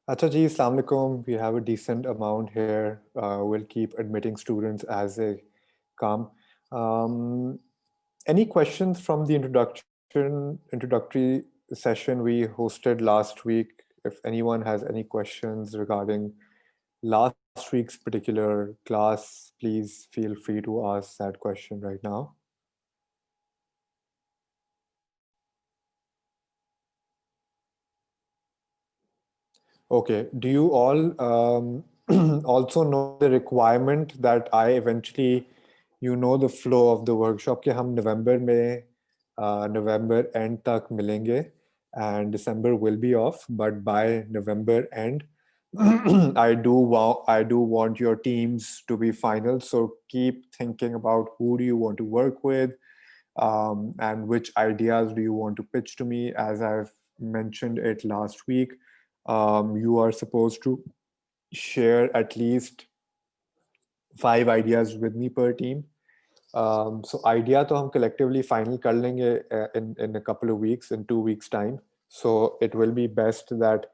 Acha ji, Assalamu alaikum. We have a decent amount here. We'll keep admitting students as they come. Um, any questions from the introductory session we hosted last week? If anyone has any questions regarding last week's particular class, please feel free to ask that question right now. Okay. Do you all also know the requirement that I eventually, the flow of the workshop कि हम नवंबर में नवंबर end तक मिलेंगे and December will be off, but by November end, I do want your teams to be final. So keep thinking about who do you want to work with, and which ideas do you want to pitch to me. As I've mentioned it last week, you are supposed to share at least 5 ideas with me per team. So idea to hum collectively final kar lenge in a couple of weeks, in 2 weeks time. So it will be best that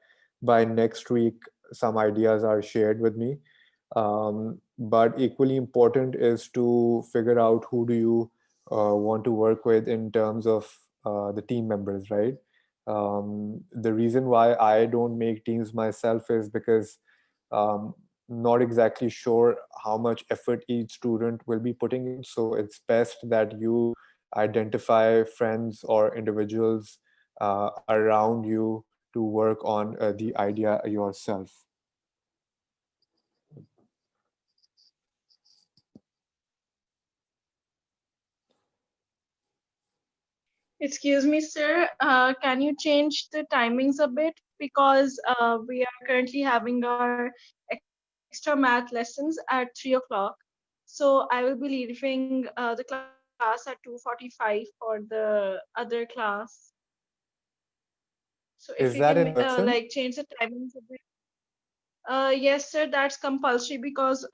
by next week some ideas are shared with me. But equally important is to figure out who do you want to work with in terms of the team members, right? The reason why I don't make teams myself is because um, not exactly sure how much effort each student will be putting in. So it's best that you identify friends or individuals around you to work on the idea yourself. Excuse me, sir. Can you change the timings a bit? Because we are currently having our extra math lessons at 3 o'clock. So I will be leaving the class at 2:45 for the other class. So if you can Is that in like person? change the timings a bit. Yes, sir, that's compulsory because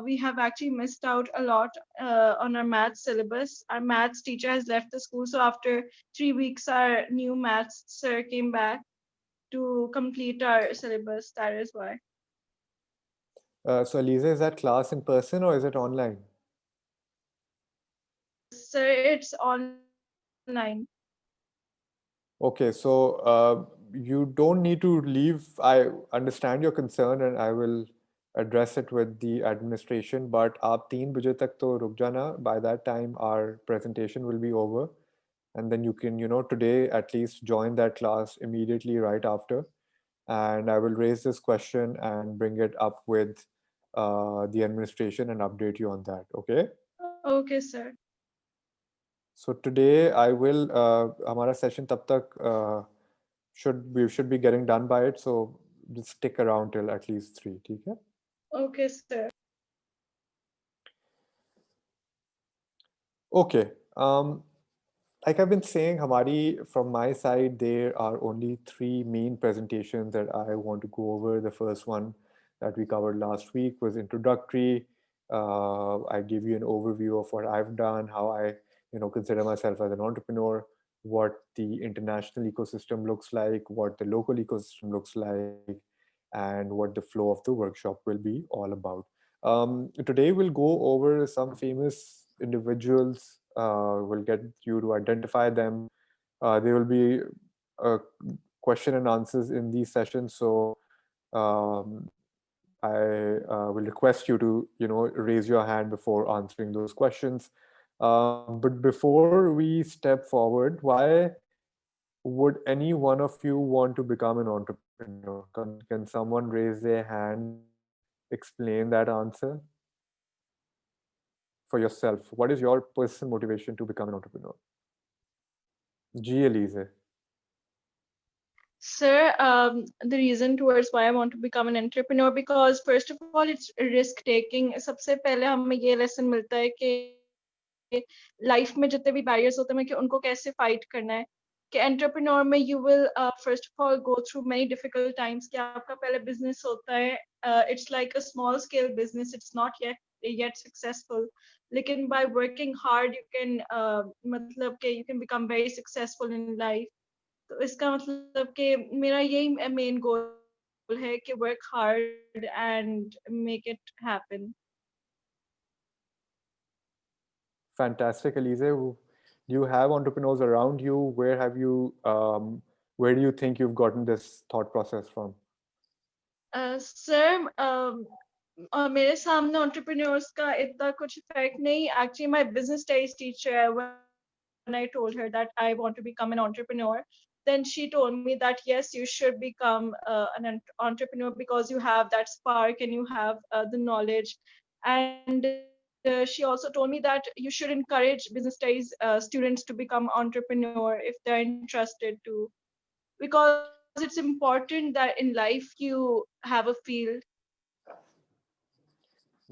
we have actually missed out a lot on our maths syllabus. Our maths teacher has left the school, so after 3 weeks, our new maths sir came back to complete our syllabus. That is why. So Aliza, is that class in person or is it online? Sir, it's online. Okay, so you don't need to leave. I understand your concern and I will address it with the administration. But आप 3 बजे तक तो रुक जाना. By that time, our presentation will be over, and then you can, today at least join that class immediately right after, and I will raise this question and bring it up with the administration and update you on that. Okay. Okay, sir. So today I will हमारा session तब तक should be getting done by it. So just stick around till at least 3. ठीक है? Okay, sir. Okay. Like I've been saying, Hamari, from my side, there are only 3 main presentations that I want to go over. The first one that we covered last week was introductory. I give you an overview of what I've done, how I, consider myself as an entrepreneur, what the international ecosystem looks like, what the local ecosystem looks like, and what the flow of the workshop will be all about. Today we'll go over some famous individuals. We'll get you to identify them. There will be uh, question and answers in these sessions. So um, I will request you to, raise your hand before answering those questions. But before we step forward, why would any one of you want to become an entrepreneur? Can someone raise their hand and explain that answer for yourself? What is your personal motivation to become an entrepreneur? G. Elise. Sir, the reason towards why I want to become an entrepreneur, because first of all, it's risk taking. सबसे पहले हमें ये lesson मिलता है कि life में जितने भी barriers होते हैं कि उनको कैसे fight करना है. कि entrepreneur में you will first of all go through many difficult times. कि आपका पहले business होता है, it's like a small scale business. It's not yet successful. लेकिन by working hard, you can मतलब कि you can become very successful in life. तो इसका मतलब कि मेरा यही मेन गोल है कि goal है कि work hard and make it happen. Fantastic, Elise. Do you have entrepreneurs around you? Where do you think you've gotten this thought process from? Sir, मेरे सामने entrepreneurs का इतना कुछ effect नहीं. Actually, my business studies teacher, when I told her that I want to become an entrepreneur, then she told me that yes, you should become entrepreneur because you have that spark and you have the knowledge. And she also told me that you should encourage business studies students to become entrepreneur if they're interested to, because it's important that in life you have a field.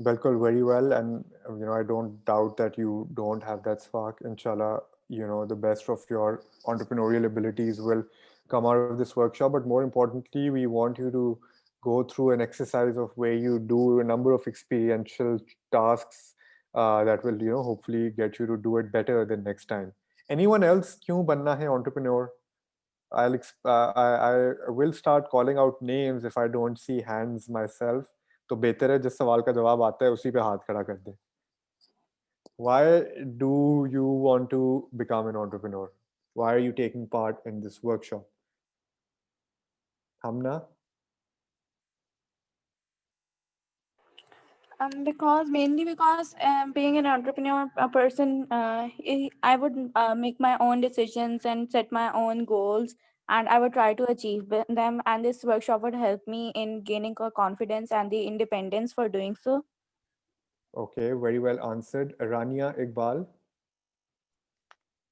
Bilkul, very well. And, I don't doubt that you don't have that spark. Inshallah, the best of your entrepreneurial abilities will come out of this workshop. But more importantly, we want you to go through an exercise of where you do a number of experiential tasks that will, hopefully get you to do it better the next time. Anyone else, kyun banna hai entrepreneur? I will start calling out names if I don't see hands myself. तो बेहतर है जिस सवाल का जवाब आता है उसी पे हाथ खड़ा कर दे. Why do you want to become an entrepreneur? Why are you taking part in this workshop? Hamna? Because mainly because being an entrepreneur, a person, I would make my own decisions and set my own goals, and I would try to achieve them. And this workshop would help me in gaining a confidence and the independence for doing so. Okay, very well answered. Rania Iqbal?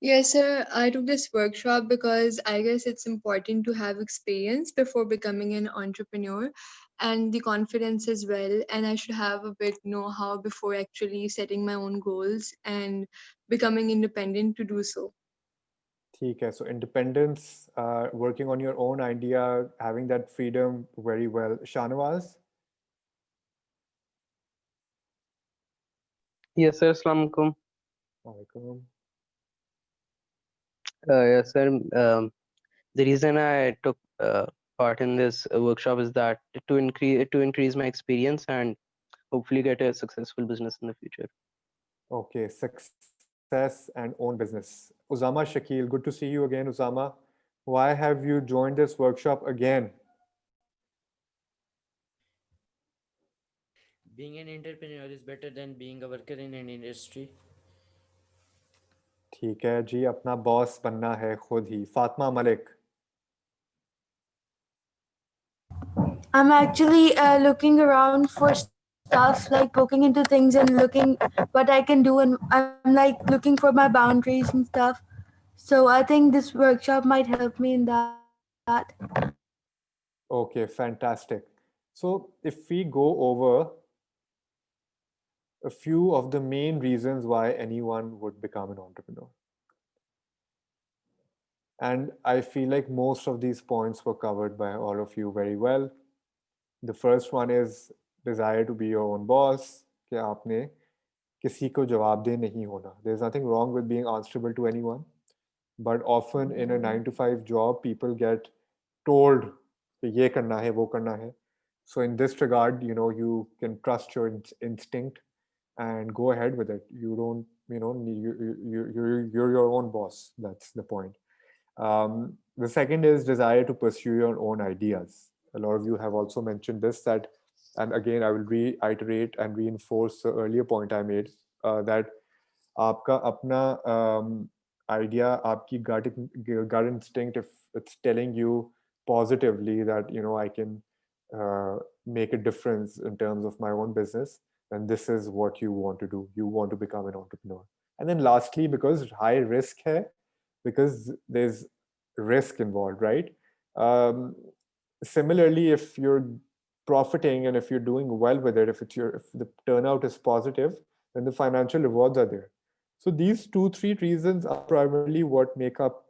Yes, sir. I took this workshop because I guess it's important to have experience before becoming an entrepreneur and the confidence as well. And I should have a bit know-how before actually setting my own goals and becoming independent to do so. ठीक है, so independence, working on your own idea, having that freedom, very well. Shanawaz? Yes, sir. Assalamu alaikum. Alaikum. Yes, sir. The reason I took part in this workshop is that to increase my experience and hopefully get a successful business in the future. Okay, success and own business. Usama Shakil, good to see you again, Usama. Why have you joined this workshop again? Being an entrepreneur is better than being a worker in an industry. ठीक है जी, अपना boss बनना है खुद ही. Fatima Malik. I'm actually looking around for stuff, like poking into things and looking what I can do, and I'm like looking for my boundaries and stuff. So I think this workshop might help me in that. Okay, fantastic. So if we go over a few of the main reasons why anyone would become an entrepreneur. And I feel like most of these points were covered by all of you very well. The first one is desire to be your own boss. कि आपने किसी को जवाबदेह नहीं होना. There's nothing wrong with being answerable to anyone. But often in a 9 to 5 job, people get told कि ये करना है, वो करना है. So in this regard, you can trust your instinct and go ahead with it. You don't, you're your own boss. That's the point. The second is desire to pursue your own ideas. A lot of you have also mentioned this, that, and again, I will reiterate and reinforce the earlier point I made, that आपका अपना idea, आपकी gut instinct, if it's telling you positively that, I can make a difference in terms of my own business, then this is what you want to do. You want to become an entrepreneur. And then lastly, because high risk hai, because there's risk involved, right? Similarly, if you're profiting and if you're doing well with it, if the turnout is positive, then the financial rewards are there. So these 2-3 reasons are primarily what make up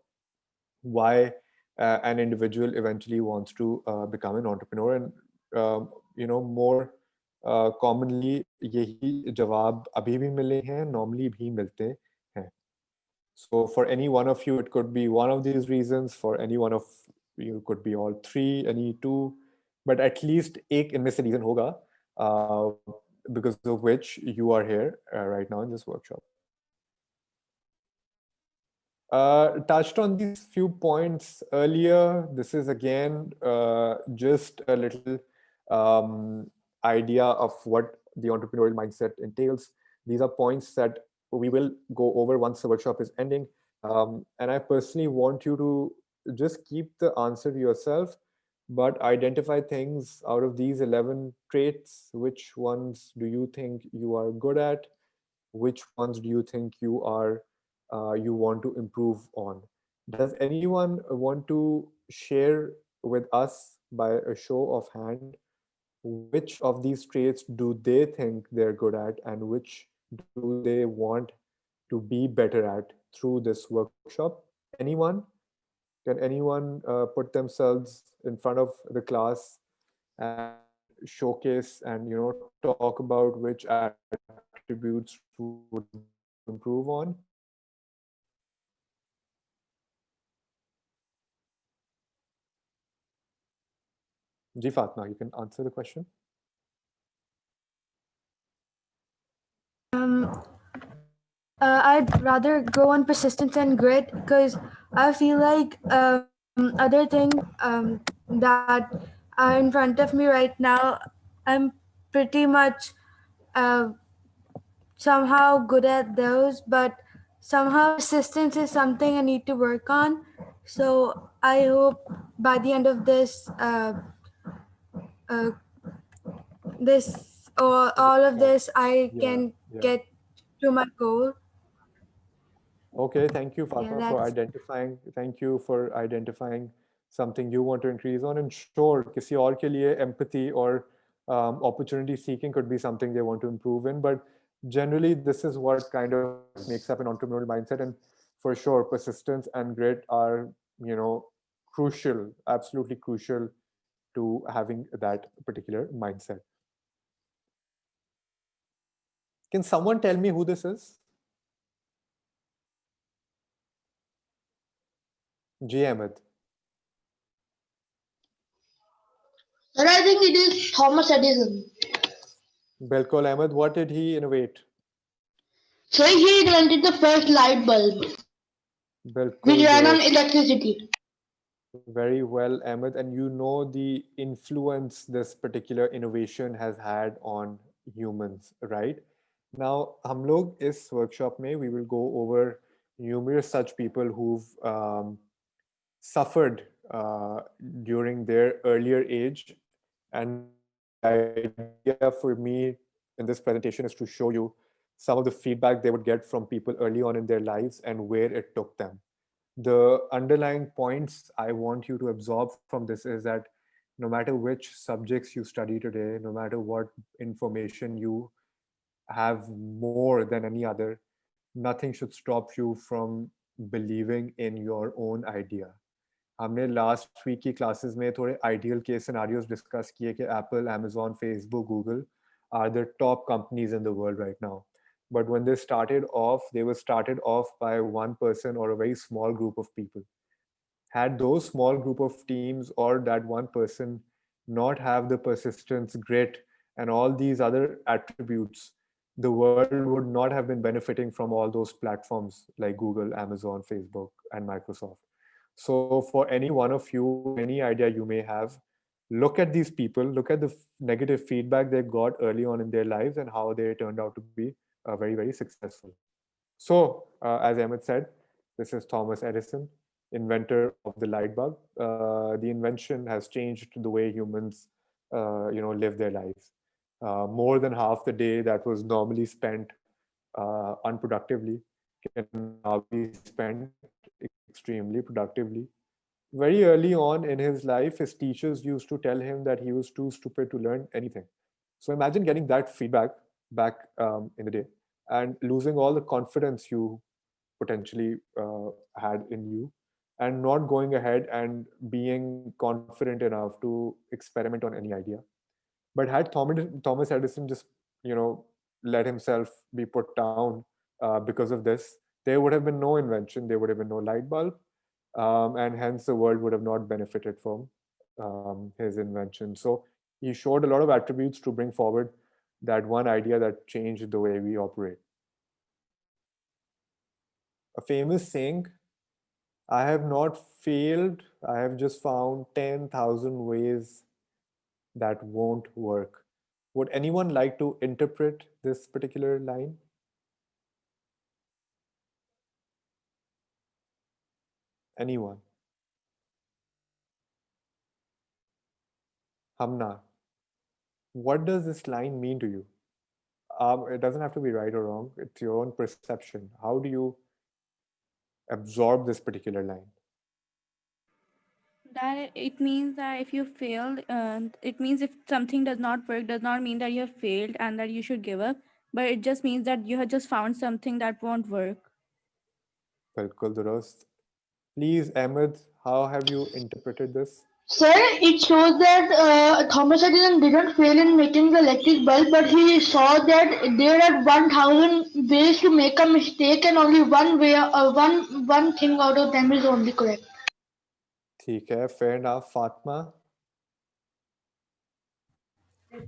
why an individual eventually wants to become an entrepreneur. And more commonly यही जवाब अभी भी मिले हैं, normally भी मिलते हैं. So for any one of you, it could be one of these reasons. For any one of you, it could be all three, any two. but at least एक इनमें से reason होगा because of which you are here right now in this workshop. Touched on these few points earlier. This is again just a little idea of what the entrepreneurial mindset entails. These are points that we will go over once the workshop is ending. And I personally want you to just keep the answer to yourself, but identify things out of these 11 traits. Which ones do you think you are good at? Which ones do you think you want to improve on? Does anyone want to share with us by a show of hand which of these traits do they think they're good at and which do they want to be better at through this workshop? Anyone? Can anyone put themselves in front of the class and showcase and talk about which attributes would they want to improve on? Ji Fatma, you can answer the question. I'd rather go on persistence and grit because I feel like other things that are in front of me right now, I'm pretty much uh, somehow good at those, but somehow persistence is something I need to work on. So I hope by the end of uh, all of Workshop. this, I Yeah, can yeah. get to my goal. Okay, thank you, Yeah, Fatma, for that's identifying. Thank you for identifying something you want to increase on. And sure, किसी और के लिए empathy or opportunity seeking could be something they want to improve in. But generally, this is what kind of makes up an entrepreneurial mindset. And for sure, persistence and grit are, you know, crucial, absolutely crucial to having that particular mindset. Can someone tell me who this is? G. Ahmed. Sir, I think it is Thomas Edison. Belkol Ahmed, what did he innovate? Sir, he invented the first light bulb, which Belkol ran on Durst. electricity. Very well, Ahmed. And you know the influence this particular innovation has had on humans, right? Now, हम लोग इस workshop में we will go over numerous such people who've suffered during their earlier age. And the idea for me in this presentation is to show you some of the feedback they would get from people early on in their lives and where it took them. The underlying points I want you to absorb from this is that no matter which subjects you study today, no matter what information you have more than any other, nothing should stop you from believing in your own idea. हमने last week की classes में थोड़े ideal case scenarios discuss किए कि Apple, Amazon, Facebook, Google are the top companies in the world right now. But when they started off, they were started off by one person or a very small group of people. Had those small group of teams or that one person not have the persistence, grit, and all these other attributes, the world would not have been benefiting from all those platforms like Google, Amazon, Facebook, and Microsoft. So, for any one of you, any idea you may have, look at these people, look at the negative feedback they got early on in their lives and how they turned out to be very, very successful. So, as Ahmed said, this is Thomas Edison, inventor of the light bulb. The invention has changed the way humans, live their lives. More than half the day that was normally spent unproductively can now be spent extremely productively. Very early on in his life, his teachers used to tell him that he was too stupid to learn anything. So imagine getting that feedback back in the day and losing all the confidence you potentially had in you and not going ahead and being confident enough to experiment on any idea. But had Thomas Edison just, let himself be put down because of this, there would have been no invention, there would have been no light bulb, and hence the world would have not benefited from his invention. So he showed a lot of attributes to bring forward that one idea that changed the way we operate. A famous saying, I have not failed, I have just found 10,000 ways that won't work. Would anyone like to interpret this particular line? Anyone? Hamna, what does this line mean to you? It doesn't have to be right or wrong. It's your own perception. How do you absorb this particular line? That it means that if you failed, it means if something does not work, does not mean that you have failed and that you should give up, but it just means that you have just found something that won't work. Bilkul durust. Please, Ahmed, how have you interpreted this? Sir, it shows that Thomas Edison didn't fail in making the electric bulb, but he saw that there are 1,000 ways to make a mistake, and only one way, one thing out of them is only correct. ठीक है, fair enough. Fatma?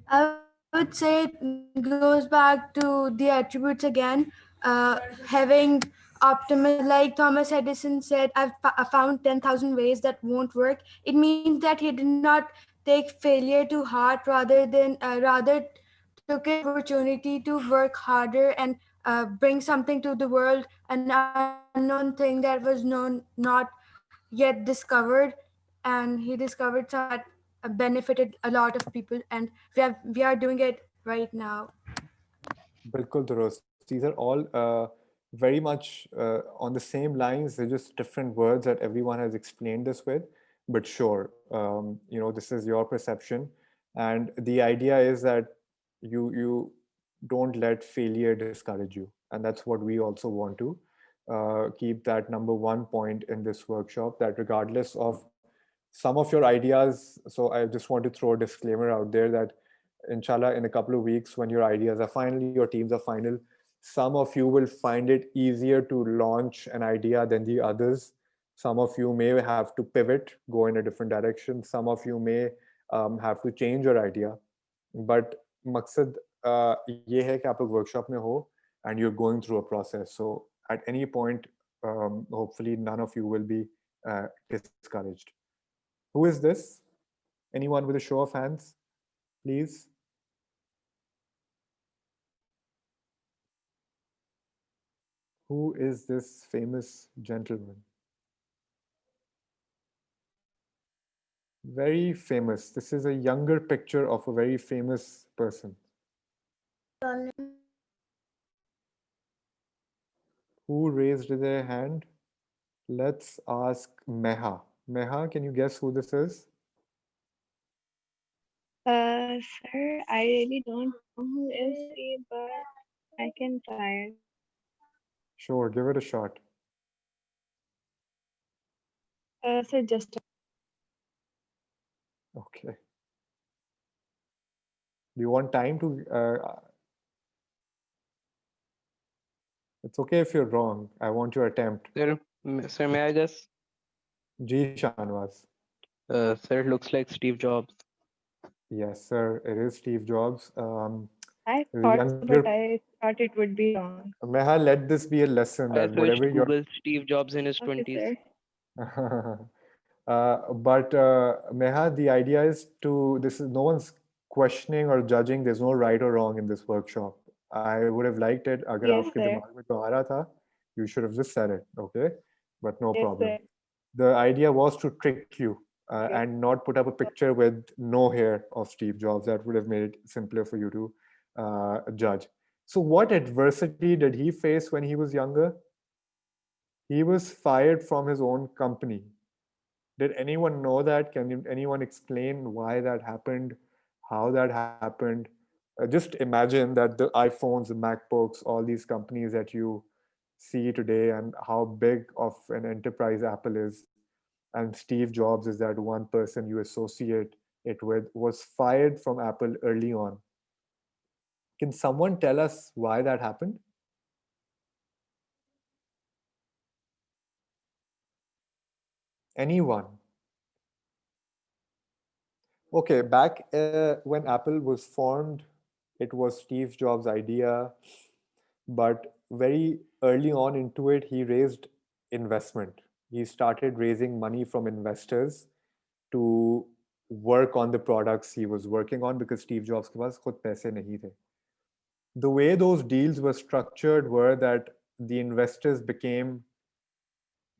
I would say it goes back to the attributes again. Having optimism, like Thomas Edison said, I found 10,000 ways that won't work. It means that he did not take failure to heart, rather took it as an opportunity to work harder and bring something to the world, an unknown thing that was known not yet discovered, and he discovered something that benefited a lot of people, and we are doing it right now. Bilkul durust. These are all very much on the same lines. They're just different words that everyone has explained this with. But sure, this is your perception, and the idea is that you don't let failure discourage you, and that's what we also want to keep that number one point in this workshop. That regardless of some of your ideas, so I just want to throw a disclaimer out there that inshallah in a couple of weeks when your ideas are final, your teams are final, some of you will find it easier to launch an idea than the others. Some of you may have to pivot, go in a different direction. Some of you may have to change your idea. But मकसद ये है कि आप लोग workshop में हो and you're going through a process. So at any point, hopefully none of you will be discouraged. Who is this? Anyone with a show of hands, please? Who is this famous gentleman? Very famous. This is a younger picture of a very famous person. Who raised their hand? Let's ask Meha. Meha, can you guess who this is? Sir, I really don't know who is he, but I can try it. Sure, give it a shot. Sir, just Okay. Do you want time to? It's okay if you're wrong. I want your attempt. Sir, may I guess? Ji Shanwas. Sir, it looks like Steve Jobs. Yes, sir. It is Steve Jobs. I The thought so, younger but I thought it would be wrong. Meha, let this be a lesson I that searched whatever you're. Google Steve Jobs in his Okay, 20s. sir. But Meha, the idea is this is no one's questioning or judging. There's no right or wrong in this workshop. I would have liked it. अगर Yes, आपके sir. दिमाग में तो आ रहा था, you should have just said it, okay? But no Yes, problem. sir. The idea was to trick you Okay. and not put up a picture with no hair of Steve Jobs. That would have made it simpler for you to judge. So what adversity did he face when he was younger? He was fired from his own company. Did anyone know that? Can anyone explain why that happened, how that happened? Just imagine that the iPhones, the MacBooks, all these companies that you see today, and how big of an enterprise Apple is. And Steve Jobs is that one person you associate it with, was fired from Apple early on. Can someone tell us why that happened? Anyone? Okay, back when Apple was formed, it was Steve Jobs' idea, but very early on into it, he raised investment. He started raising money from investors to work on the products he was working on because Steve Jobs के पास खुद पैसे नहीं थे. The way those deals were structured were that the investors became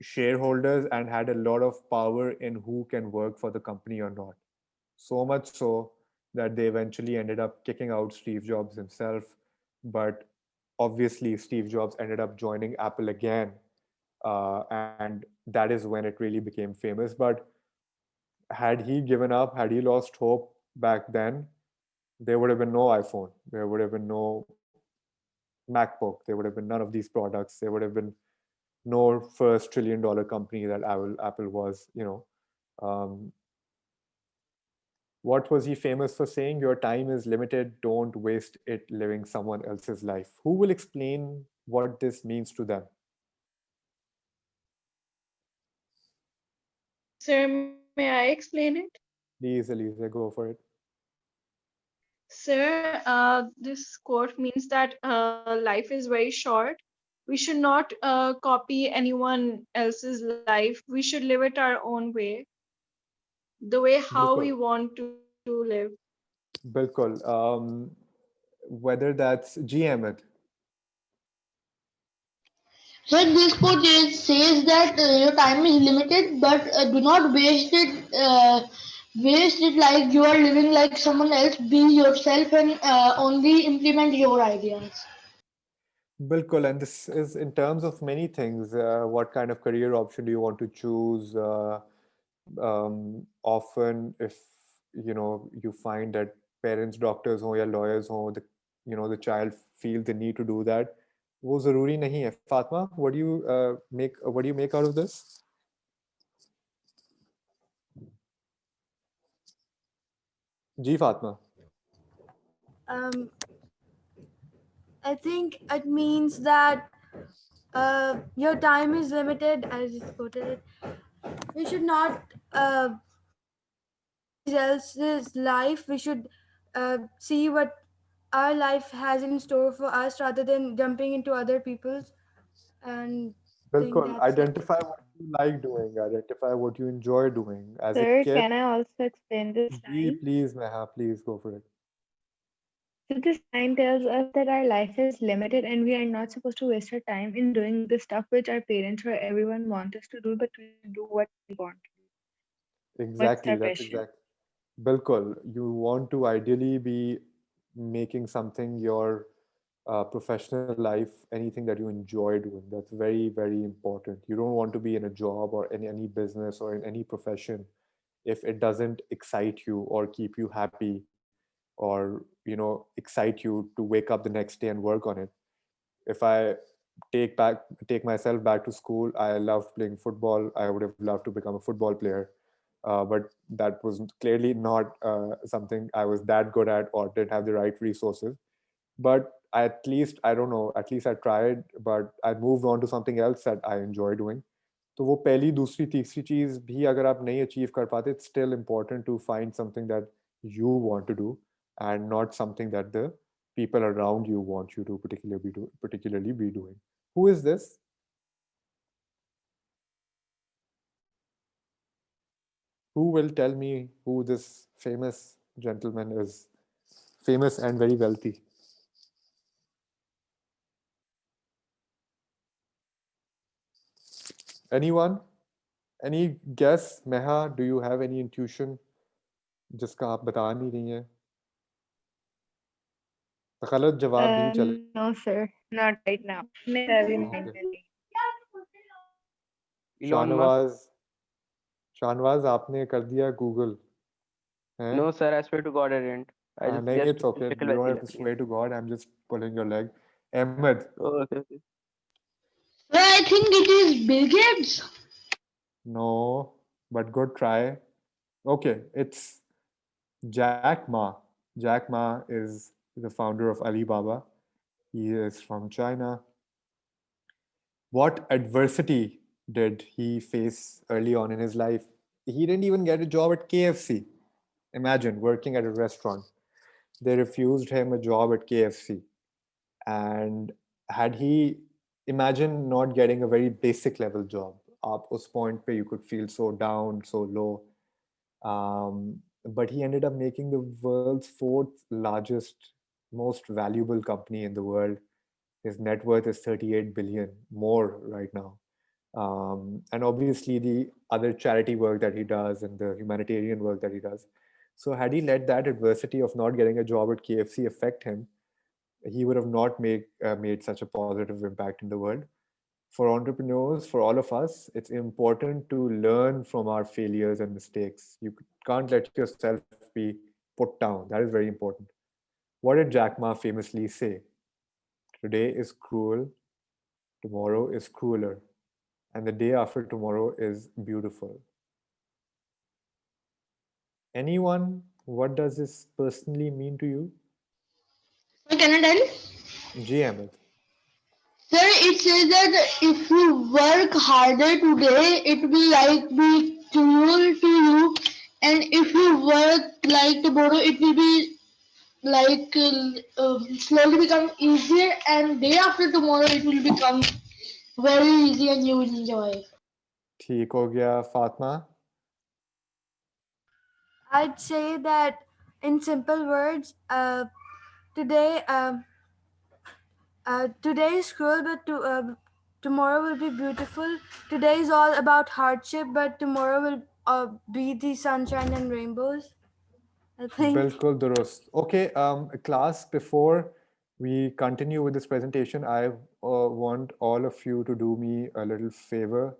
shareholders and had a lot of power in who can work for the company or not. So much so that they eventually ended up kicking out Steve Jobs himself. But obviously, Steve Jobs ended up joining Apple again. And that is when it really became famous. But had he given up, had he lost hope back then, there would have been no iPhone. There would have been no MacBook. There would have been none of these products. There would have been no first $1 trillion company that Apple was, Um, what was he famous for saying? Your time is limited. Don't waste it living someone else's life. Who will explain what this means to them? Sir, may I explain it? Please, Elisa, go for it. Sir, this quote means that life is very short. We should not copy anyone else's life. We should live it our own way, the way how we Bilkul. want to live. Bilkul. Whether that's G. Ahmed. So this quote says that your time is limited, but do not waste it. Waste it like you are living like someone else. Be yourself and only implement your ideas. Bilkul. And this is in terms of many things. What kind of career option do you want to choose? Often, if you find that parents, doctors ho ya lawyers ho, the child feels the need to do that. वो जरूरी नहीं है. Fatma, what do you make out of this? Ji Fatma. Um, I think it means that your time is limited. I just quoted it. We should not copy somebody else's life. We should see what our life has in store for us rather than jumping into other people's. And I think Bilkul. that's it. Identify what you like doing. Identify what you enjoy doing. As a Sir, kid, can I also explain this ji line? please Meha, please go for it. So this line tells us that our life is limited and we are not supposed to waste our time in doing the stuff which our parents or everyone want us to do, but we should do what we want to do. What's Exactly. our That's passion? exactly. Bilkul. You want to ideally be making something your professional life, anything that you enjoy doing. That's very, very important. You don't want to be in a job or in any business or in any profession if it doesn't excite you or keep you happy or excite you to wake up the next day and work on it. If I take myself back to school, I loved playing football. I would have loved to become a football player, but that was clearly not something I was that good at or didn't have the right resources. But at least I don't know, at least I tried, but I moved on to something else that I enjoy doing. तो वो पहली दूसरी तीसरी चीज भी अगर आप नहीं अचीव कर पाते, it's still important to find something that you want to do and not something that the people around you want you to particularly be doing. Who is this? Who will tell me who this famous gentleman is? Famous and very wealthy. Anyone? Any guess? Meha, do you have any intuition जिसका आप बता नहीं रही हैं? गलत जवाब भी चले. No, sir, not right now. नहीं अभी Okay. mentally. Elon Musk. Shahnawaz आपने कर दिया गूगल हैं? No, sir, I swear to God, I didn't. I just नहीं, guessed it's okay. Silicon You don't Valley, have to please. swear to God. I'm just pulling your leg. Ahmed. Oh, okay, okay. Well, I think it is Bill Gates. No, but good try. Okay, it's Jack Ma. Jack Ma is the founder of Alibaba. He is from China. What adversity did he face early on in his life? He didn't even get a job at KFC. Imagine working at a restaurant. They refused him a job at KFC. And had he, imagine not getting a very basic level job. आप उस point पे you could feel so down, so low. But he ended up making the world's fourth largest, most valuable company in the world. His net worth is 38 billion, more right now. And obviously the other charity work that he does and the humanitarian work that he does. So had he let that adversity of not getting a job at KFC affect him, he would have not made such a positive impact in the world. For entrepreneurs, for all of us, it's important to learn from our failures and mistakes. You can't let yourself be put down. That is very important. What did Jack Ma famously say? Today is cruel, tomorrow is crueler, and the day after tomorrow is beautiful. Anyone, what does this personally mean to you? Can I tell? Ji Ahmed. Sir, it says that if you work harder today, it will like be cruel to you, and if you work like tomorrow, it will be like slowly become easier, and day after tomorrow, it will become very easy, and you will enjoy. ठीक हो गया Fatima. I'd say that in simple words, today, today is cruel, but tomorrow will be beautiful. Today is all about hardship, but tomorrow will be the sunshine and rainbows, I think. Bilkul durust. Okay, class, before we continue with this presentation, I want all of you to do me a little favor.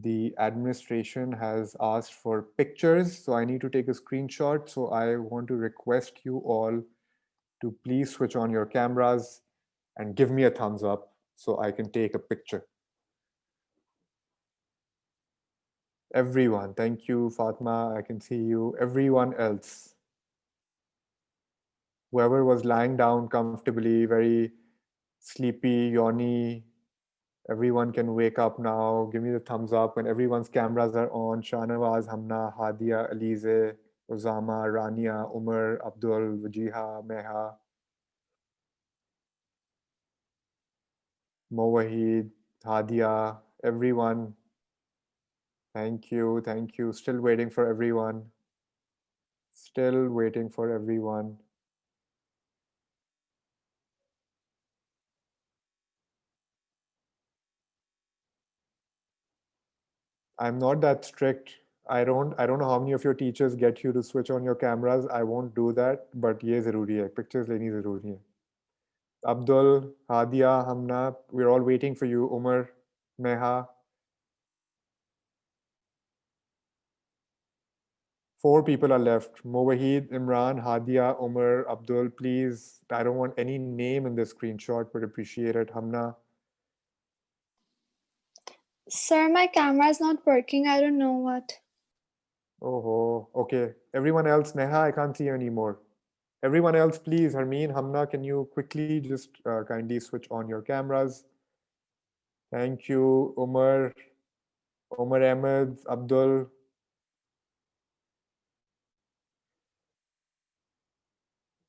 The administration has asked for pictures, so I need to take a screenshot. So I want to request you all to please switch on your cameras and give me a thumbs up so I can take a picture. Everyone, thank you, Fatma. I can see you. Everyone else, whoever was lying down comfortably, very sleepy, yawny, everyone can wake up now. Give me the thumbs up when everyone's cameras are on. Shahnawaz, Hamna, Hadia, Alize, Osama, Rania, Umar, Abdul, Wajiha, Meha, Mowahid, Hadia, everyone. Thank you, thank you. Still waiting for everyone. Still waiting for everyone. I'm not that strict. I don't know how many of your teachers get you to switch on your cameras. I won't do that, but ये ज़रूरी है. Pictures लेनी ज़रूरी है. Abdul, Hadia, Hamna, we're all waiting for you. Umar, Meha. 4 people are left. Mowahid, Imran, Hadia, Umar, Abdul, please. I don't want any name in this screenshot, but appreciate it. Hamna. Sir, my camera is not working. I don't know what. Oh, okay. Everyone else, Neha, I can't see you anymore. Everyone else, please. Harmeen, Hamna, can you quickly just kindly switch on your cameras? Thank you. Umar, Ahmed, Abdul.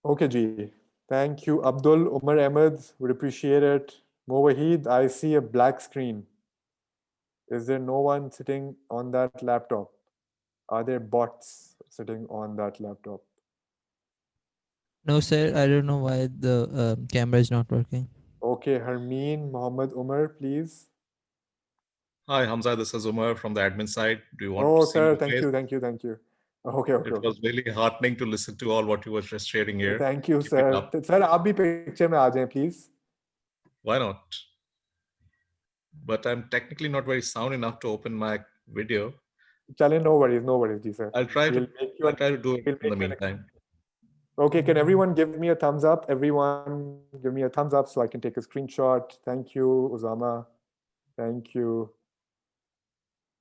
Okay, Ji. Thank you. Abdul, Umar Ahmed, would appreciate it. Mowahid, I see a black screen. Is there no one sitting on that laptop? Are there bots sitting on that laptop? No, sir. I don't know why the camera is not working. Okay, Harmeen, Mohammed, Umar, please. Hi, Hamza. This is Umar from the admin side. Do you want Oh, to see sir, my thank face? you, thank you, thank you. Okay, okay, It okay. was really heartening to listen to all what you were just sharing here. Thank you, Keep it sir. up. Sir, आप भी picture में आ जाएं, please. Why not? But I'm technically not very sound enough to open my video. चलें, no worries, ji sir. I'll try to do it we'll in the make you an meantime. Okay, can everyone give me a thumbs up? Everyone give me a thumbs up so I can take a screenshot. Thank you, Osama. Thank you.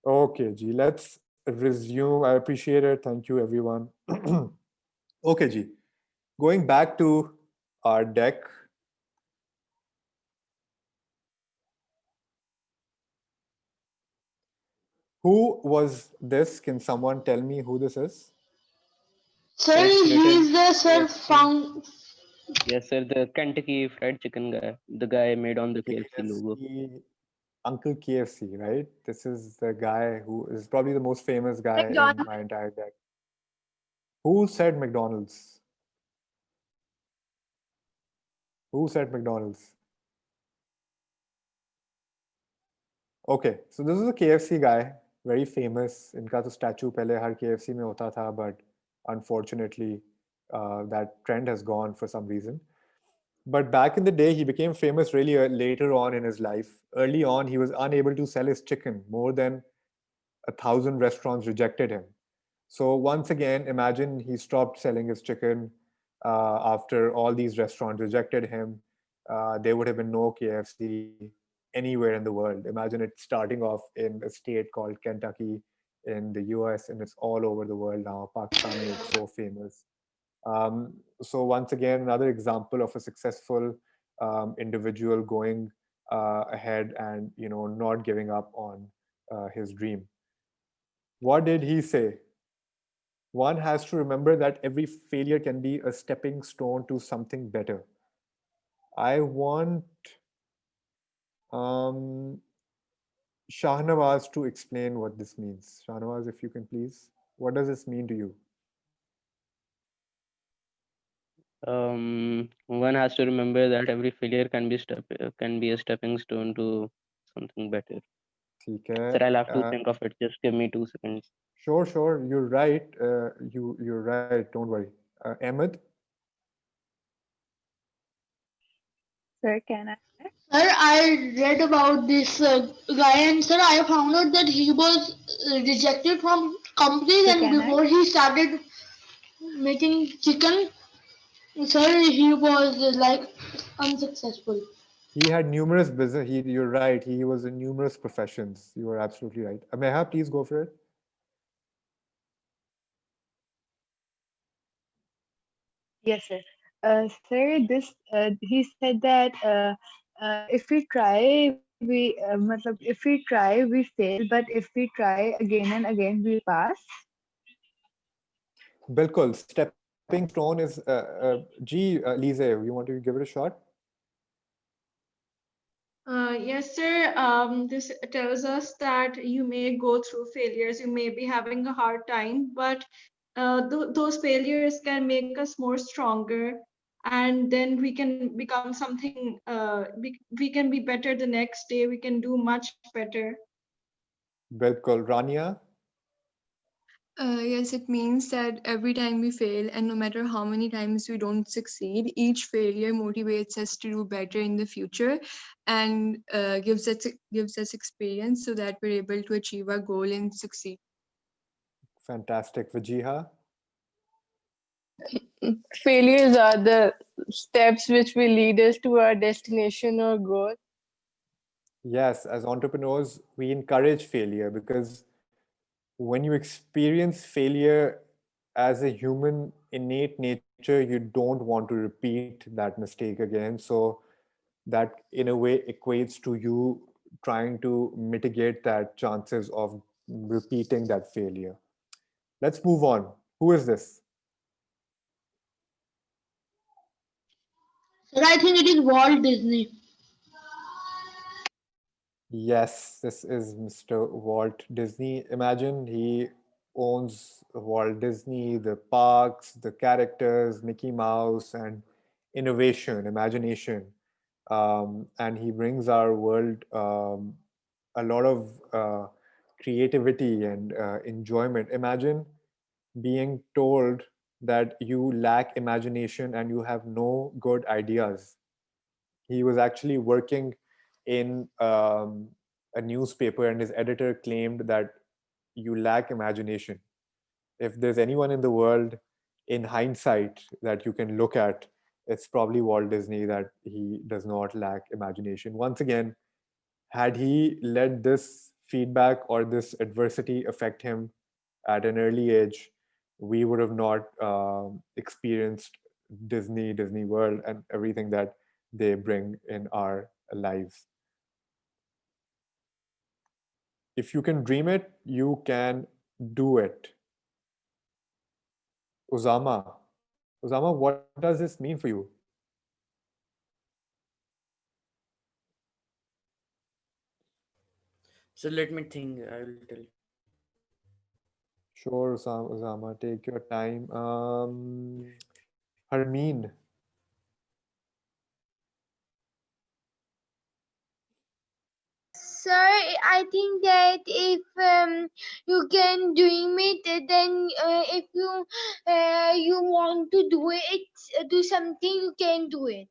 Okay, Ji, let's resume. I appreciate it. Thank you, everyone. Okay, Ji. Going back to our deck. Who was this? Can someone tell me who this is? Sir, Sir, it's he's related the to sir KFC. found. Yes, sir. The Kentucky Fried Chicken guy, the guy made on the KFC logo. KFC, Uncle KFC, right? This is the guy who is probably the most famous guy in McDonald's. my entire deck. Who said McDonald's? Who said McDonald's? Okay, so this is a KFC guy, very famous. इनका तो statue पहले हर KFC में होता था, but unfortunately, that trend has gone for some reason. But back in the day, he became famous really later on in his life. Early on, he was unable to sell his chicken. More than 1,000 restaurants rejected him. So once again, imagine he stopped selling his chicken after all these restaurants rejected him. There would have been no KFC anywhere in the world. Imagine it starting off in a state called Kentucky in the US, and it's all over the world now. Pakistan made so famous. So once again, another example of a successful individual going ahead and not giving up on his dream. What did he say? One has to remember that every failure can be a stepping stone to something better. I want um, Shahnawaz to explain what this means. Shahnawaz, if you can please. What does this mean to you? One has to remember that every failure can be a stepping stone to something better. ठीक Sir, I'll have to है. think of it. Just give me 2 seconds. Sure. You're right. You're right. Don't worry. Ahmed. Sir, can I? Sir, I read about this guy, and sir, I found out that he was rejected from companies, Sir, and can I? before he started making chicken, sir, he was like unsuccessful. He had numerous business. You're right. He was in numerous professions. You are absolutely right. Ameha, please go for it. Yes, sir. Sir, this he said that if we try, if we try, we fail. But if we try again and again, we pass. Bilkul. Stepping stone is Lise, you want to give it a shot? Yes, sir. This tells us that you may go through failures, you may be having a hard time, but those failures can make us more stronger, and then we can become something. We can be better the next day. We can do much better. Bilkul. Rania. Yes, it means that every time we fail, and no matter how many times we don't succeed, each failure motivates us to do better in the future, and gives us experience so that we're able to achieve our goal and succeed. Fantastic. Vajiha. Failures are the steps which will lead us to our destination or goal. Yes, as entrepreneurs, we encourage failure because when you experience failure as a human innate nature, you don't want to repeat that mistake again. So that in a way equates to you trying to mitigate that chances of repeating that failure. Let's move on. Who is this? Sir, I think it is Walt Disney. Yes, this is Mr. Walt Disney. Imagine he owns Walt Disney, the parks, the characters, Mickey Mouse, and innovation, imagination. And he brings our world a lot of creativity and enjoyment. Imagine being told that you lack imagination and you have no good ideas. He was actually working in a newspaper, and his editor claimed that you lack imagination. If there's anyone in the world, in hindsight, that you can look at, it's probably Walt Disney, that he does not lack imagination. Once again, had he let this feedback or this adversity affect him at an early age, we would have not experienced Disney World, and everything that they bring in our lives. If you can dream it, you can do it. Usama. Usama, what does this mean for you? So let me think. I will tell. Sure, Usama, take your time. Harmeen. Sir, I think that if you can dream it, then if you want to do it, do something, you can do it.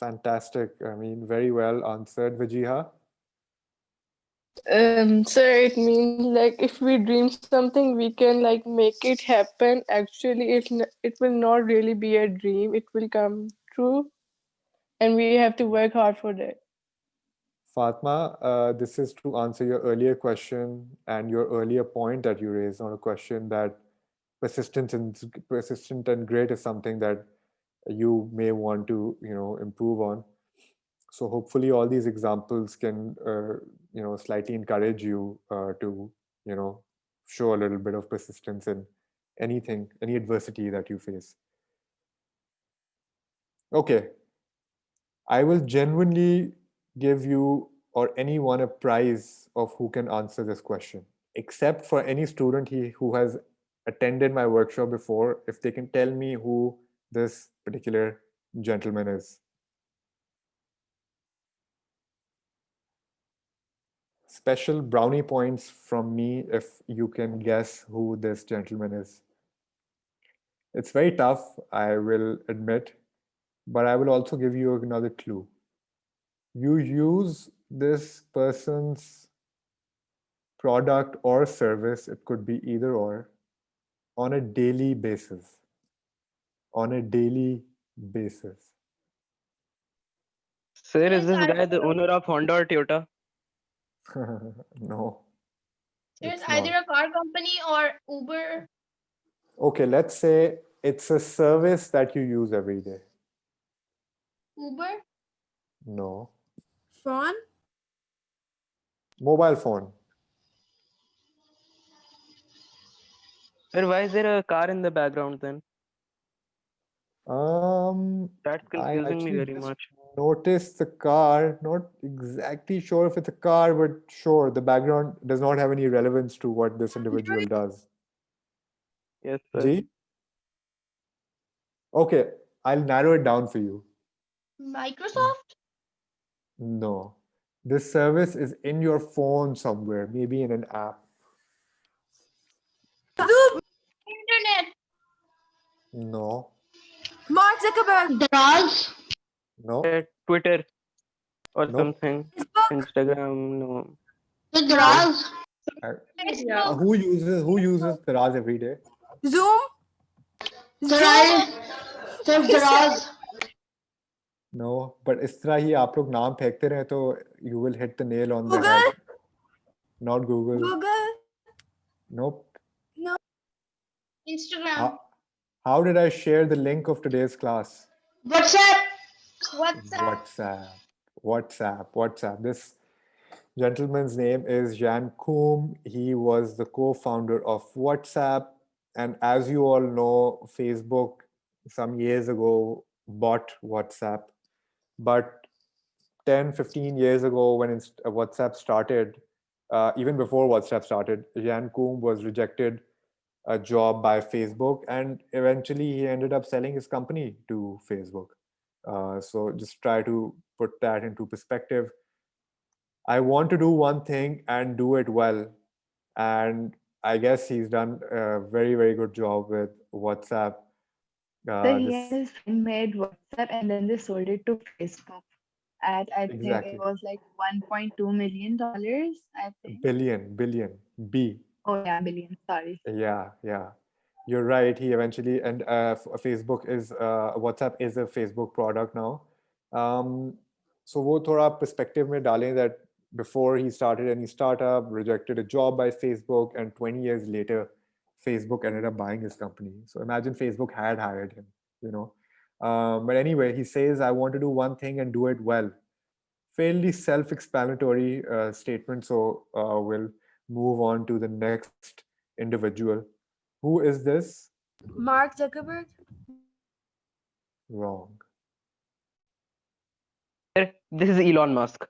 Fantastic. I mean, very well answered, Vajiha. Sir, it means like if we dream something, we can like make it happen. Actually, it will not really be a dream. It will come true, and we have to work hard for that. Fatma, this is to answer your earlier question and your earlier point that you raised on a question that persistent and great is something that you may want to, improve on. So hopefully all these examples can, slightly encourage you to, you know, show a little bit of persistence in anything, any adversity that you face. Okay, I will genuinely give you or anyone a prize of who can answer this question, except for any student who has attended my workshop before, if they can tell me who this particular gentleman is. Special brownie points from me if you can guess who this gentleman is. It's very tough, I will admit, but I will also give you another clue. You use this person's product or service, it could be either or, on a daily basis. On a daily basis. Sir, Sir, is it's this guy the either owner of Honda or Toyota? No, it's it's either not. a car company or Uber. Okay, let's say it's a service that you use every day. Uber. No. Phone? Mobile phone. Sir, why is there a car in the background then? That's I confusing me actually very just much. noticed the car. Not exactly sure if it's a car, but sure, the background does not have any relevance to what this individual does. Yes, sir. Ji? Okay, I'll narrow it down for you. Microsoft. No. This service is in your phone somewhere, maybe in an app. Internet. No. Mark Zuckerberg. Draz, No. Twitter or Nope. something. Instagram, no. the Nope. Draz, I- Facebook. who uses Taraz every day? Zoom. Draz, the Draz, No, but इस तरह ही आप लोग नाम फेंकते रहे तो you will hit the nail on the Google. head. Not Google. Google. Nope. No. Instagram. How did I share the link of today's class? WhatsApp, WhatsApp. WhatsApp. This gentleman's name is Jan Koum. He was the co-founder of WhatsApp. And as you all know, Facebook some years ago bought WhatsApp. But 10, 15 years ago, when WhatsApp started, even before WhatsApp started, Jan Koum was rejected a job by Facebook, and eventually he ended up selling his company to Facebook. So just try to put that into perspective. I want to do one thing and do it well, and I guess he's done a very, very good job with WhatsApp. So he and This his friend made WhatsApp and then they sold it to Facebook at I think it exactly was like $1.2 million, I think. billion B. Oh yeah, billion, sorry. Yeah. You're right. He eventually, and Facebook is, WhatsApp is a Facebook product now. So वो थोड़ा perspective में डालें that before he started any startup, rejected a job by Facebook, and 20 years later, Facebook ended up buying his company. So imagine Facebook had hired him, you know. But anyway, he says, I want to do one thing and do it well. Fairly self-explanatory statement. So we'll move on to the next individual. Who is this? Mark Zuckerberg. Wrong. This is Elon Musk.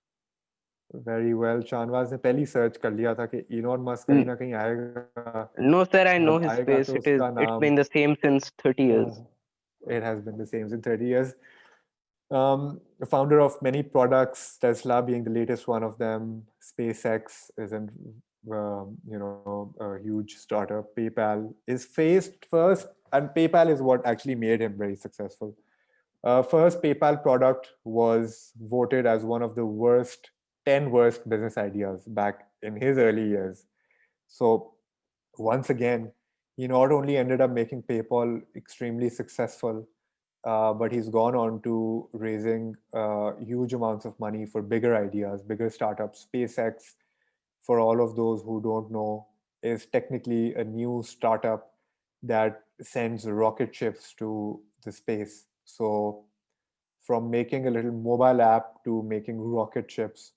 Very well. Shahnawaz ने पहली search कर लिया था कि Elon Musk कहीं ना कहीं आएगा. No, sir, I जब know his आएगा face. तो उसका It's नाम. been the same since 30 years. It has been the same since 30 years. The founder of many products, Tesla being the latest one of them. SpaceX is an a huge startup. PayPal is faced first, and PayPal is what actually made him very successful. First PayPal product was voted as one of the 10 worst business ideas back in his early years. So once again, he not only ended up making PayPal extremely successful, but he's gone on to raising huge amounts of money for bigger ideas, bigger startups. SpaceX, for all of those who don't know, is technically a new startup that sends rocket ships to the space. So from making a little mobile app to making rocket ships,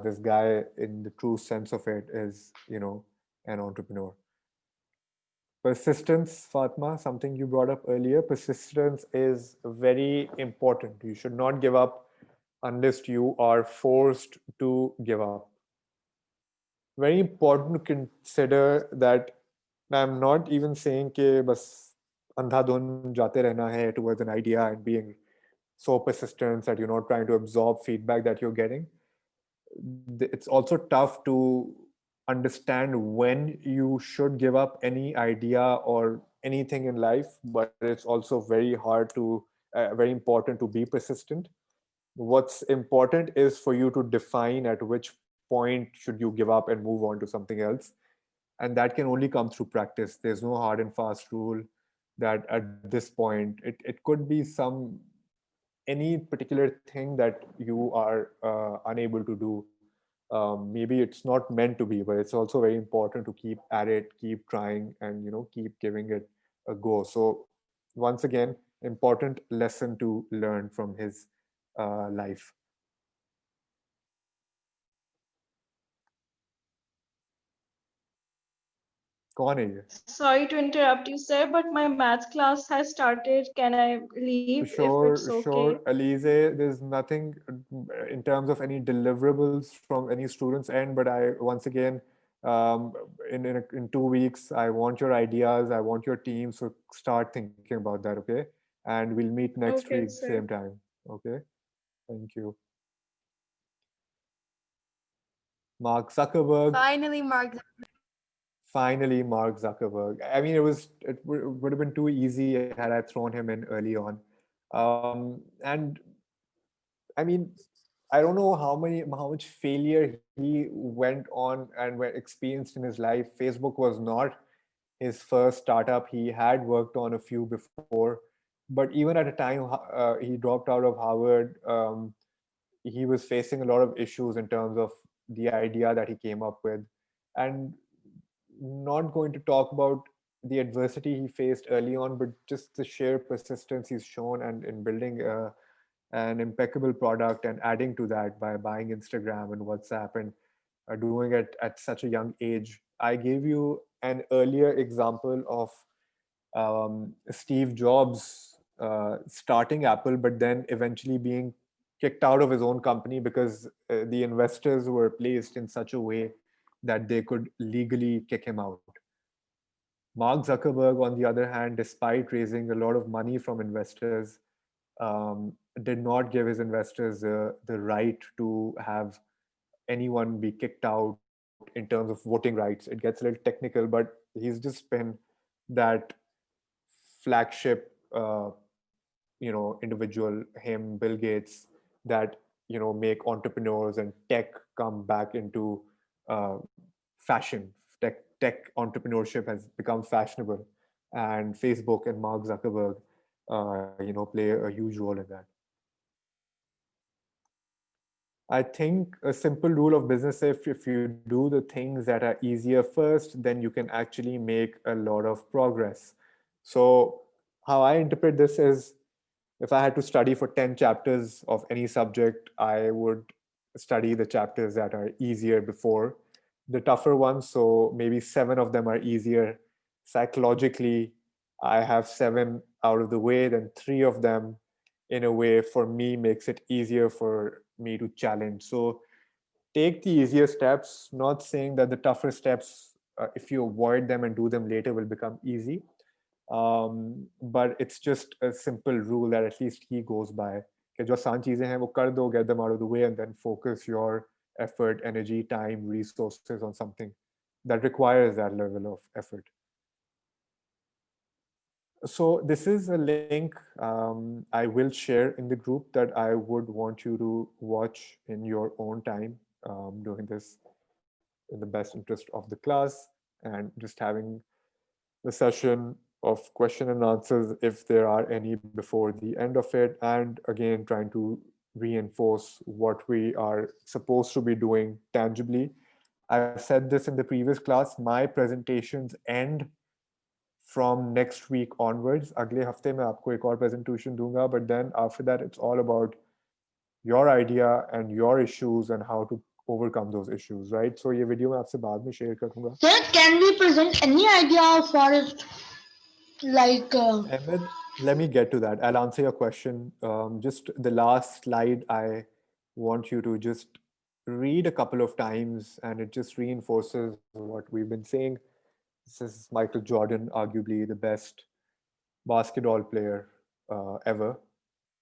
this guy, in the true sense of it, is an entrepreneur. Persistence, Fatma, something you brought up earlier. Persistence is very important. You should not give up unless you are forced to give up. Very important to consider that I'm not even saying कि बस अंधाधुन जाते रहना है towards an idea and being so persistent that you're not trying to absorb feedback that you're getting. It's also tough to understand when you should give up any idea or anything in life, but it's also very hard to very important to be persistent. What's important is for you to define at which point should you give up and move on to something else, and that can only come through practice. There's no hard and fast rule that at this point it could be any particular thing that you are unable to do. Maybe it's not meant to be, but it's also very important to keep at it, keep trying, and keep giving it a go. So once again, important lesson to learn from his life. कौन है ये? Sorry to interrupt you, sir, but my math class has started. Can I leave if it's okay? Sure, Alize. There's nothing in terms of any deliverables from any student's end, but I once again, in 2 weeks, I want your ideas. I want your team. So start thinking about that, okay? And we'll meet next Okay, week, sir. same time. Okay. Thank you. Mark Zuckerberg. Finally, Mark Zuckerberg. I mean, it would have been too easy had I thrown him in early on. And I mean, I don't know how much failure he went on and experienced in his life. Facebook was not his first startup. He had worked on a few before, but even at a time he dropped out of Harvard, he was facing a lot of issues in terms of the idea that he came up with. And not going to talk about the adversity he faced early on, but just the sheer persistence he's shown and in building an impeccable product and adding to that by buying Instagram and WhatsApp and doing it at such a young age. I gave you an earlier example of Steve Jobs starting Apple, but then eventually being kicked out of his own company because the investors were placed in such a way that they could legally kick him out. Mark Zuckerberg, on the other hand, despite raising a lot of money from investors, did not give his investors the right to have anyone be kicked out in terms of voting rights. It gets a little technical, but he's just been that flagship, individual, him, Bill Gates, that make entrepreneurs and tech come back into fashion. Tech entrepreneurship has become fashionable, and Facebook and Mark Zuckerberg, play a huge role in that. I think a simple rule of business, if you do the things that are easier first, then you can actually make a lot of progress. So how I interpret this is, if I had to study for 10 chapters of any subject, I would study the chapters that are easier before the tougher ones. So maybe 7 of them are easier, psychologically I have 7 out of the way, then 3 of them in a way for me makes it easier for me to challenge. So take the easier steps, not saying that the tougher steps, if you avoid them and do them later, will become easy. But it's just a simple rule that at least he goes by. कि जो आसान चीजें हैं वो कर दो, get them out of the way, and then focus your effort, energy, time, resources on something that requires that level of effort. So this is a link I will share in the group that I would want you to watch in your own time during this, in the best interest of the class, and just having the session of question and answers if there are any before the end of it, and again trying to reinforce what we are supposed to be doing tangibly. I've said this in the previous class, my presentations end from next week onwards. अगले हफ्ते मैं आपको एक और presentation दूंगा, but then after that it's all about your idea and your issues and how to overcome those issues, right? So ये video मैं आपसे बाद में शेयर करूंगा. Sir, can we present any idea for it? Like Ahmed, let me get to that. I'll answer your question. Just the last slide, I want you to just read a couple of times, and it just reinforces what we've been saying. This is Michael Jordan, arguably the best basketball player ever,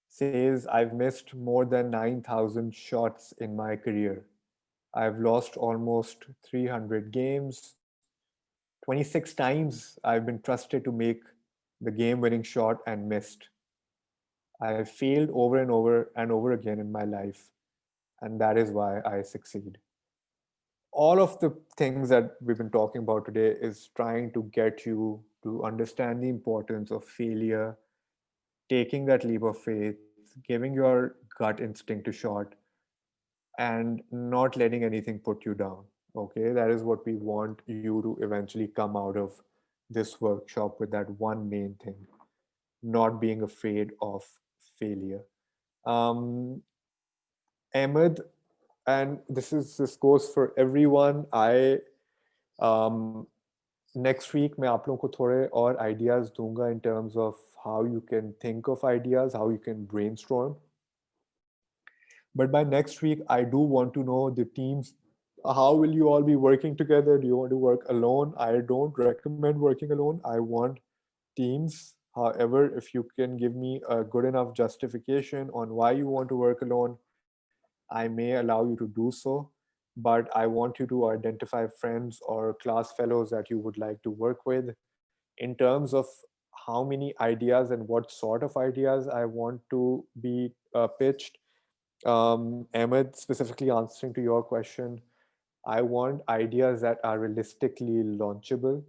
says, I've missed more than 9,000 shots in my career. I've lost almost 300 games. 26 times I've been trusted to make the game winning shot and missed. I have failed over and over again in my life, and that is why I succeed. All of the things that we've been talking about today is trying to get you to understand the importance of failure, taking that leap of faith, giving your gut instinct a shot, and not letting anything put you down. Okay, that is what we want you to eventually come out of this workshop with, that one main thing, not being afraid of failure. Ahmed, and this goes for everyone. I next week मैं आप लोगों को थोड़े और ideas दूंगा in terms of how you can think of ideas, how you can brainstorm. But by next week, I do want to know the teams. How will you all be working together? Do you want to work alone? I don't recommend working alone. I want teams. However, if you can give me a good enough justification on why you want to work alone, I may allow you to do so. But I want you to identify friends or class fellows that you would like to work with. In terms of how many ideas and what sort of ideas I want to be pitched, Ahmed, specifically answering to your question, I want ideas that are realistically launchable.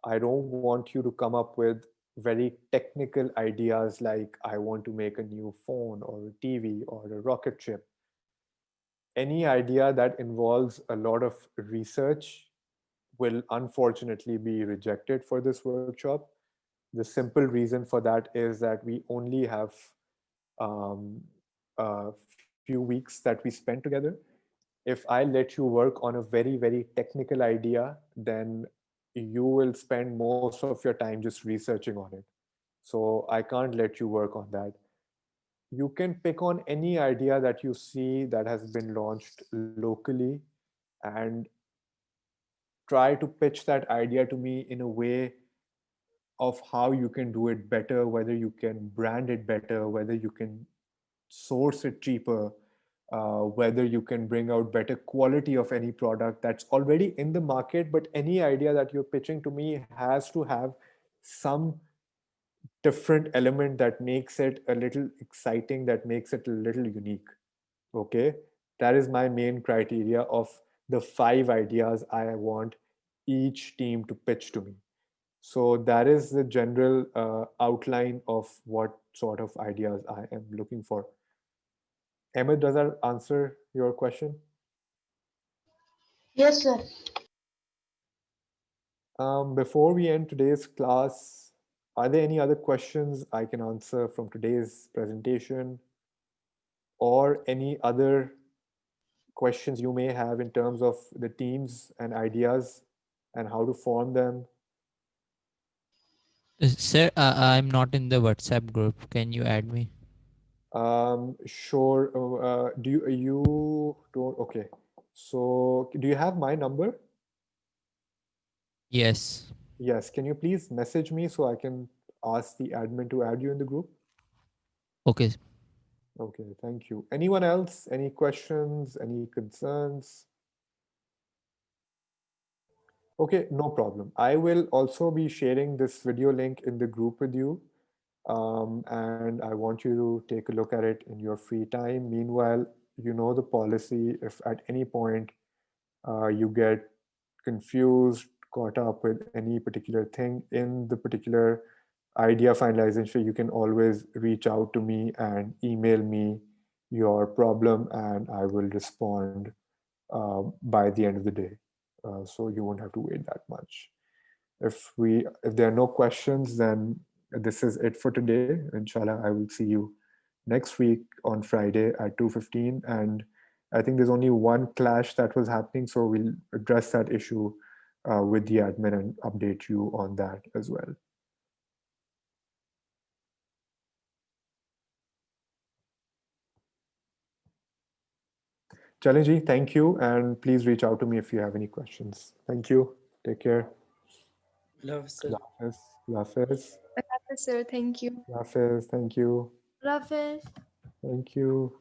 I don't want you to come up with very technical ideas like I want to make a new phone or a TV or a rocket ship. Any idea that involves a lot of research will unfortunately be rejected for this workshop. The simple reason for that is that we only have a few weeks that we spend together. If I let you work on a very, very technical idea, then you will spend most of your time just researching on it. So I can't let you work on that. You can pick on any idea that you see that has been launched locally and try to pitch that idea to me in a way of how you can do it better, whether you can brand it better, whether you can source it cheaper, whether you can bring out better quality of any product that's already in the market. But any idea that you're pitching to me has to have some different element that makes it a little exciting, that makes it a little unique. Okay, that is my main criteria of the 5 ideas I want each team to pitch to me. So that is the general outline of what sort of ideas I am looking for. Ahmed, does that answer your question? yes, sir. Before we end today's class, are there any other questions I can answer from today's presentation, or any other questions you may have in terms of the teams and ideas and how to form them? Sir, I'm not in the WhatsApp group. Can you add me? Sure. Do you don't? Okay. So do you have my number? Yes. Yes. Can you please message me so I can ask the admin to add you in the group? Okay. Okay. Thank you. Anyone else? Any questions? Any concerns? Okay, no problem. I will also be sharing this video link in the group with you. And I want you to take a look at it in your free time. Meanwhile, you know the policy. If at any point you get confused, caught up with any particular thing in the particular idea finalization, you can always reach out to me and email me your problem, and I will respond by the end of the day. So you won't have to wait that much. If there are no questions, then this is it for today. Inshallah, I will see you next week on Friday at 2:15. And I think there's only one clash that was happening, so we'll address that issue with the admin and update you on that as well. Chalenji, thank you, and please reach out to me if you have any questions. Thank you. Take care. Love, sir. Allah Hafiz. Allah Hafiz. Sir, thank you. Allah Hafiz. Thank you. Rafiz. Thank you.